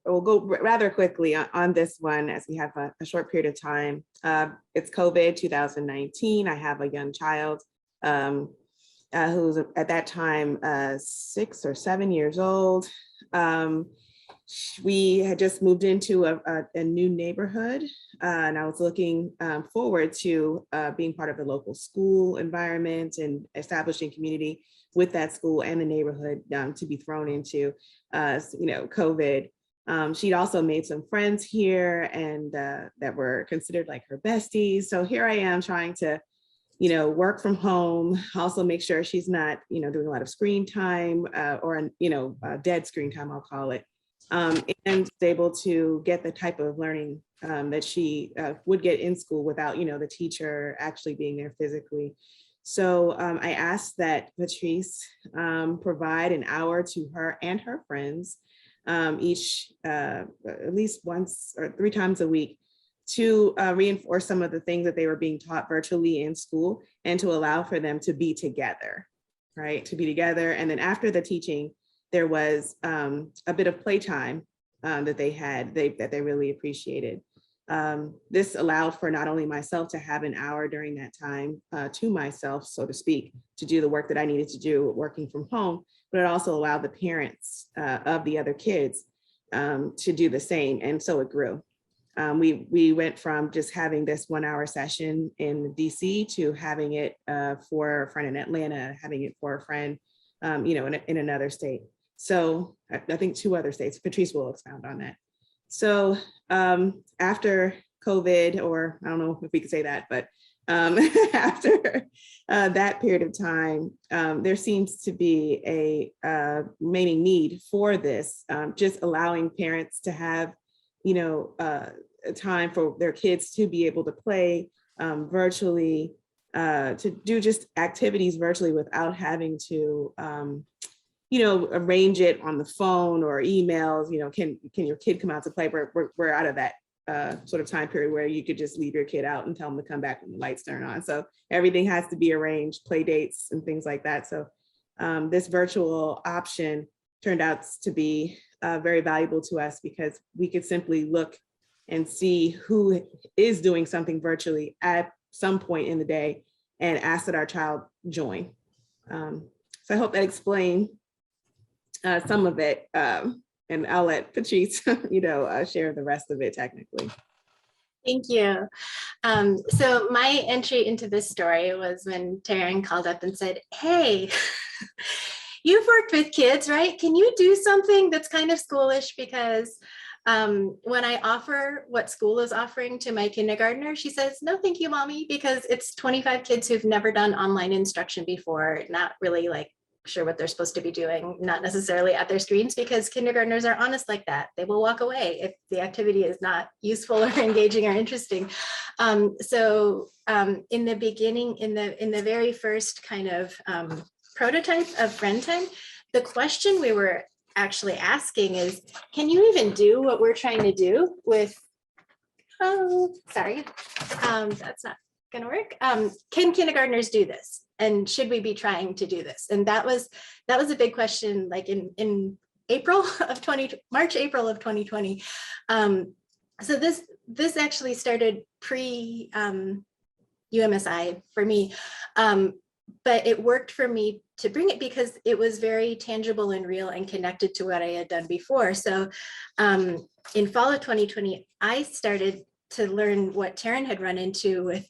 we'll go rather quickly on this one as we have a short period of time. It's COVID 2019. I have a young child who's at that time 6 or 7 years old. We had just moved into a new neighborhood, and I was looking forward to being part of the local school environment and establishing community with that school and the neighborhood to be thrown into, COVID. She'd also made some friends here and that were considered like her besties. So here I am trying to, work from home, also make sure she's not, doing a lot of screen time or, dead screen time, I'll call it. And able to get the type of learning that she would get in school without, the teacher actually being there physically. So I asked that Patrice provide an hour to her and her friends each at least once or 3 times a week to reinforce some of the things that they were being taught virtually in school and to allow for them to be together, right? To be together. And then after the teaching, there was a bit of playtime that they had that they really appreciated. This allowed for not only myself to have an hour during that time to myself, so to speak, to do the work that I needed to do working from home, but it also allowed the parents of the other kids to do the same. And so it grew. We went from just having this 1 hour session in DC to having it for a friend in Atlanta, having it for a friend, in another state. So I think 2 other states. Patrice will expound on that. So after COVID, or I don't know if we could say that, but after that period of time, there seems to be a remaining need for this, just allowing parents to have, time for their kids to be able to play virtually, to do just activities virtually without having to arrange it on the phone or emails. Can your kid come out to play? We're out of that sort of time period where you could just leave your kid out and tell them to come back when the lights turn on. So everything has to be arranged, play dates and things like that. So this virtual option turned out to be very valuable to us because we could simply look and see who is doing something virtually at some point in the day and ask that our child join. So I hope that explained some of it, and I'll let Patrice, share the rest of it technically. Thank you. So my entry into this story was when Taryn called up and said, "Hey, you've worked with kids, right? Can you do something that's kind of schoolish? Because when I offer what school is offering to my kindergartner, she says, no, thank you, mommy, because it's 25 kids who've never done online instruction before, not really like sure what they're supposed to be doing, not necessarily at their screens, because kindergartners are honest like that. They will walk away if the activity is not useful or engaging or interesting. So in the beginning, in the very first kind of prototype of Friend Time, the question we were actually asking is, can you even do what we're trying to do with, that's not gonna work. Can kindergartners do this? And should we be trying to do this? And that was a big question, like in March, April of 2020. So this actually started pre UMSI for me, but it worked for me to bring it because it was very tangible and real and connected to what I had done before. So in fall of 2020, I started to learn what Taryn had run into with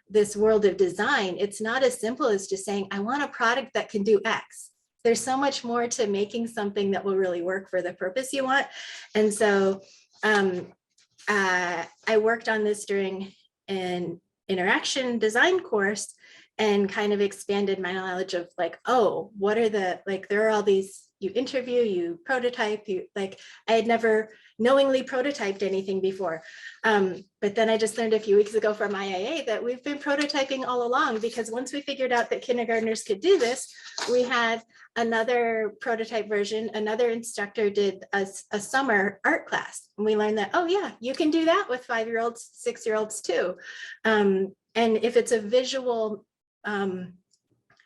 this world of design. It's not as simple as just saying, I want a product that can do X. There's so much more to making something that will really work for the purpose you want. And so I worked on this during an interaction design course and kind of expanded my knowledge of like, oh, what are there are all these, you interview, you prototype, I had never knowingly prototyped anything before. But then I just learned a few weeks ago from IiA that we've been prototyping all along, because once we figured out that kindergartners could do this, we had another prototype version. Another instructor did a summer art class. And we learned that, oh yeah, you can do that with 5-year-olds, 6-year-olds too. And if it's a visual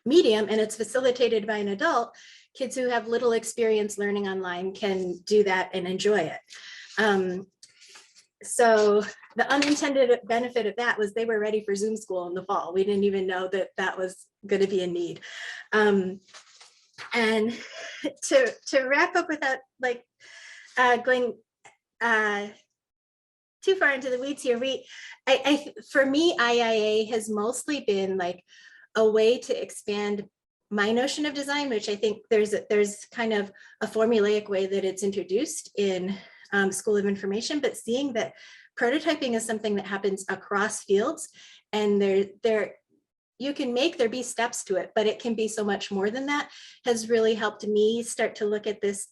medium and it's facilitated by an adult, kids who have little experience learning online can do that and enjoy it. So the unintended benefit of that was they were ready for Zoom school in the fall. We didn't even know that that was going to be a need. And to wrap up without like going too far into the weeds here, for me, IiA has mostly been like a way to expand my notion of design, which I think there's kind of a formulaic way that it's introduced in School of Information, but seeing that prototyping is something that happens across fields, and you can make there be steps to it, but it can be so much more than that, has really helped me start to look at this.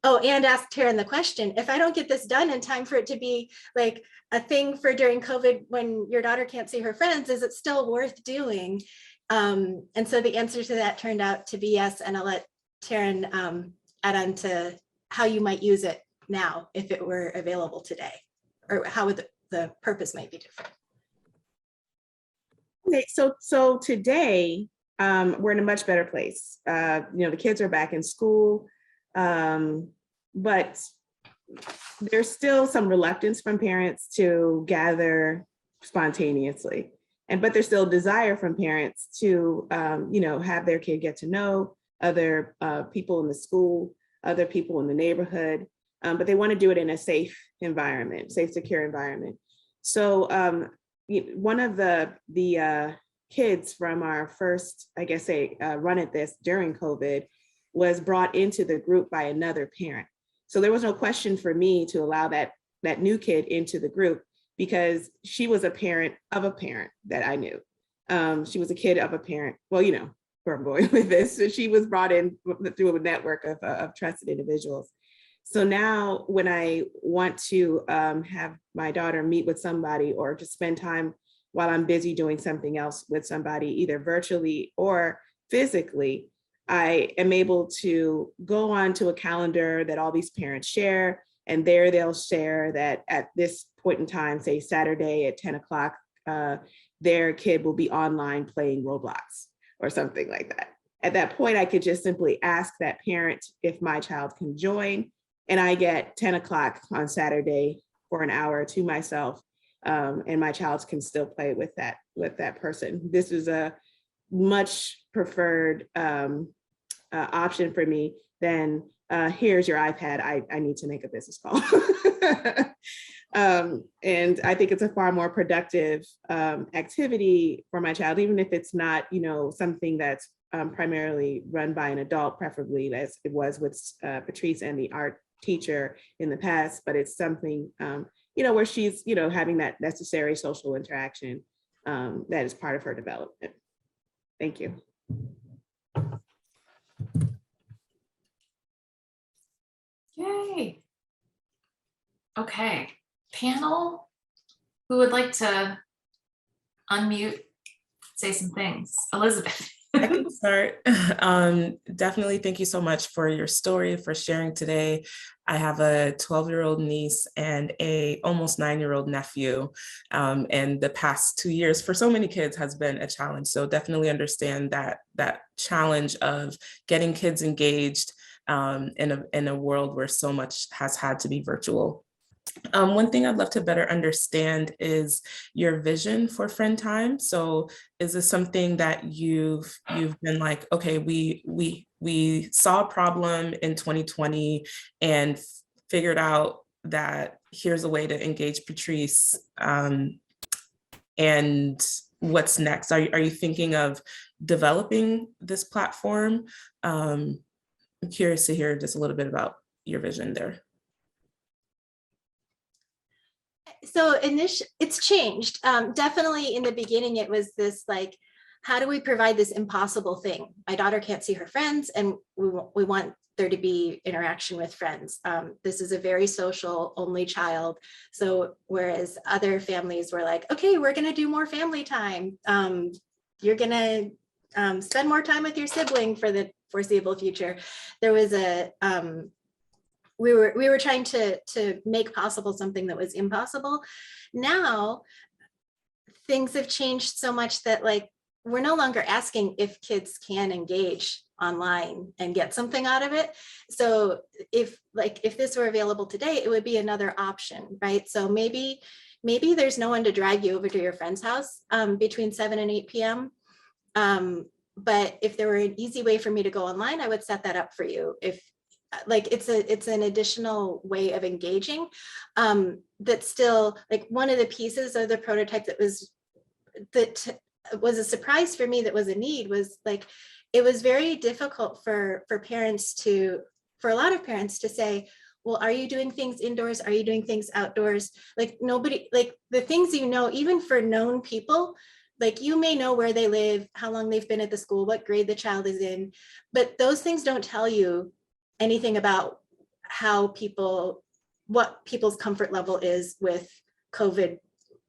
Oh, and ask Taryn the question, if I don't get this done in time for it to be like a thing for during COVID when your daughter can't see her friends, is it still worth doing? And so the answer to that turned out to be yes, and I'll let Taryn add on to how you might use it now if it were available today, or how would the purpose might be different. Okay, so today we're in a much better place. The kids are back in school, but there's still some reluctance from parents to gather spontaneously, but there's still desire from parents to have their kid get to know other people in the school, other people in the neighborhood, but they want to do it in a safe environment, safe, secure environment. So one of the kids from our first, I guess, run at this during COVID was brought into the group by another parent. So there was no question for me to allow that new kid into the group, because she was a parent of a parent that I knew. She was a kid of a parent. Well, you know where I'm going with this. So she was brought in through a network of trusted individuals. So now when I want to have my daughter meet with somebody or to spend time while I'm busy doing something else with somebody, either virtually or physically, I am able to go on to a calendar that all these parents share, and there they'll share that at this point in time, say Saturday at 10 o'clock, their kid will be online playing Roblox or something like that. At that point, I could just simply ask that parent if my child can join, and I get 10 o'clock on Saturday for an hour to myself, and my child can still play with that person. This is a much preferred option for me than here's your iPad, I need to make a business call. And I think it's a far more productive activity for my child, even if it's not, something that's primarily run by an adult, preferably as it was with Patrice and the art teacher in the past, but it's something, where she's, having that necessary social interaction that is part of her development. Thank you. Yay. Okay, panel, who would like to unmute, say some things? Elizabeth. I can start. Definitely thank you so much for your story, for sharing today. I have a 12-year-old niece and a almost 9-year-old nephew. And the past 2 years for so many kids has been a challenge. So definitely understand that challenge of getting kids engaged in a world where so much has had to be virtual. One thing I'd love to better understand is your vision for Friend Time. So is this something that you've been like, okay, we saw a problem in 2020 and figured out that here's a way to engage Patrice, and what's next? Are you thinking of developing this platform? I'm curious to hear just a little bit about your vision there. So it's changed. Definitely in the beginning, it was this like, how do we provide this impossible thing? My daughter can't see her friends, and we want there to be interaction with friends. This is a very social only child. So whereas other families were like, okay, we're gonna do more family time. You're gonna spend more time with your sibling for the foreseeable future. There was we were trying to make possible something that was impossible. Now, things have changed so much that like we're no longer asking if kids can engage online and get something out of it. So if this were available today, it would be another option, right? So maybe there's no one to drag you over to your friend's house between 7 and 8 p.m. But if there were an easy way for me to go online, I would set that up for you. If it's an additional way of engaging that still, like, one of the pieces of the prototype that was a surprise for me, that was a need, was like, it was very difficult for a lot of parents to say, well, are you doing things indoors? Are you doing things outdoors? Like, nobody, like, the things, even for known people, like, you may know where they live, how long they've been at the school, what grade the child is in, but those things don't tell you anything about what people's comfort level is with COVID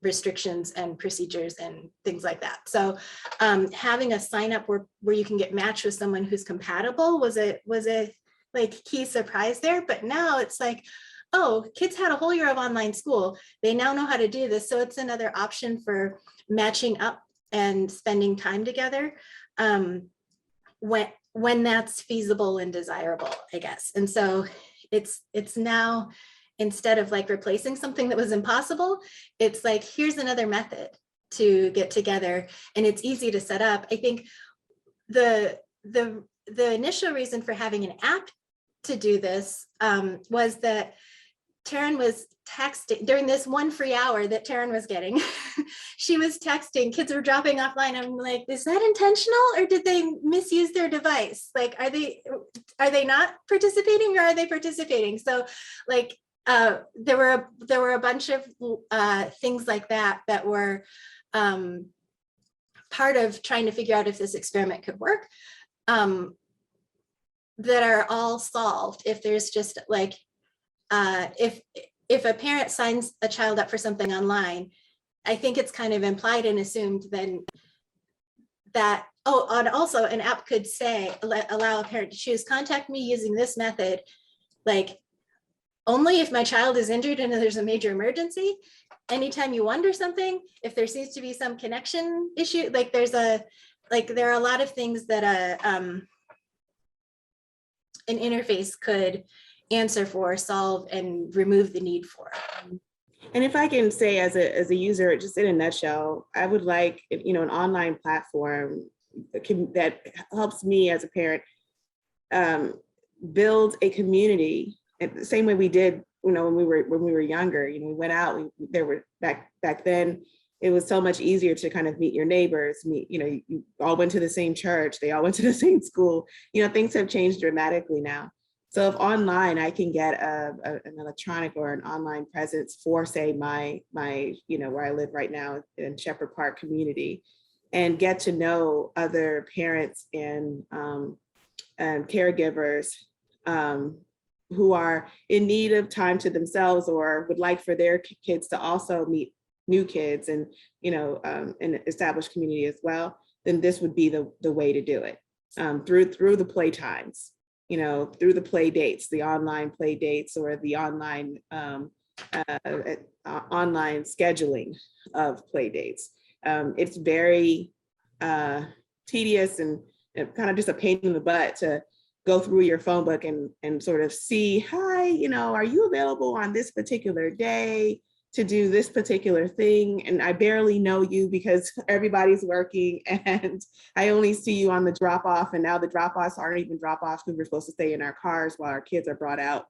restrictions and procedures and things like that. So having a sign up where you can get matched with someone who's compatible was a like key surprise there. But now it's like, oh, kids had a whole year of online school. They now know how to do this. So it's another option for matching up and spending time together when that's feasible and desirable, I guess. And so it's now, instead of like replacing something that was impossible, it's like, here's another method to get together, and it's easy to set up. I think the initial reason for having an app to do this was that Taryn was texting during this one free hour that Taryn was getting. She was texting, kids were dropping offline. I'm like, is that intentional, or did they misuse their device? Like, are they not participating, or are they participating? So like, there were a bunch of things like that were part of trying to figure out if this experiment could work, that are all solved if there's just like, if a parent signs a child up for something online, I think it's kind of implied and assumed then that, oh, and also an app could say, allow a parent to choose, contact me using this method, like, only if my child is injured and there's a major emergency. Anytime you wonder something, if there seems to be some connection issue, like there are a lot of things that an interface could answer for, solve, and remove the need for. And if I can say, as a user, just in a nutshell, I would like, an online platform that helps me as a parent build a community, and the same way we did, when we were younger. We went out. There were back then. It was so much easier to kind of meet your neighbors. You all went to the same church. They all went to the same school. Things have changed dramatically now. So if online I can get an electronic or an online presence for, say, my where I live right now in Shepherd Park community, and get to know other parents and caregivers who are in need of time to themselves, or would like for their kids to also meet new kids and and establish community as well, then this would be the way to do it, through the play times. Through the play dates, the online play dates, or the online online scheduling of play dates. It's very tedious and kind of just a pain in the butt to go through your phone book and sort of see, hi, are you available on this particular day to do this particular thing? And I barely know you because everybody's working, and I only see you on the drop off. And now the drop offs aren't even drop offs because we're supposed to stay in our cars while our kids are brought out.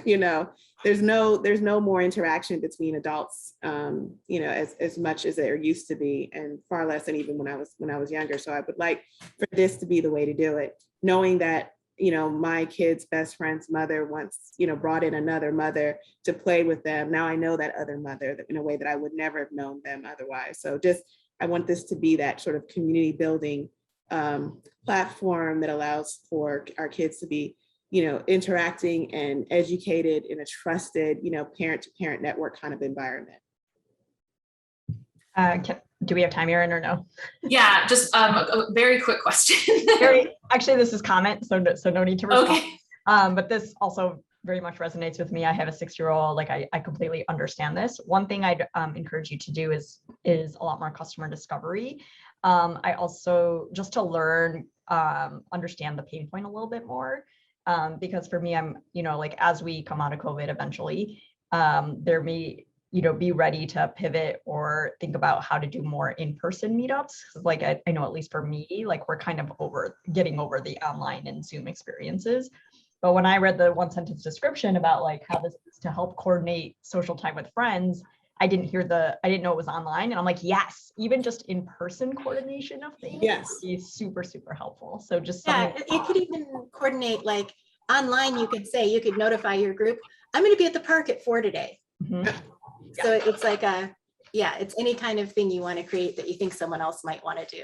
There's no more interaction between adults, as much as there used to be, and far less than even when I was younger. So I would like for this to be the way to do it, knowing that my kid's best friend's mother once, brought in another mother to play with them. Now I know that other mother in a way that I would never have known them otherwise. So I want this to be that sort of community building platform that allows for our kids to be, interacting and educated in a trusted, parent to parent network kind of environment. Do we have time, Erin, or no? Yeah, just a very quick question. Actually, this is comment, so no need to respond. Okay. But this also very much resonates with me. I have a 6-year-old. Like, I completely understand this. One thing I'd encourage you to do is is a lot more customer discovery. I also, just to learn, understand the pain point a little bit more, because for me, I'm, like as we come out of COVID eventually, there may, be ready to pivot or think about how to do more in-person meetups. Like I know, at least for me, like we're kind of getting over the online and Zoom experiences. But when I read the one sentence description about like how this is to help coordinate social time with friends, I didn't know it was online. And I'm like, yes, even just in-person coordination of things is super, super helpful. So just Yeah, it could even coordinate like online. You could notify your group, I'm going to be at the park at 4 today. Mhm. So it's like it's any kind of thing you want to create that you think someone else might want to do.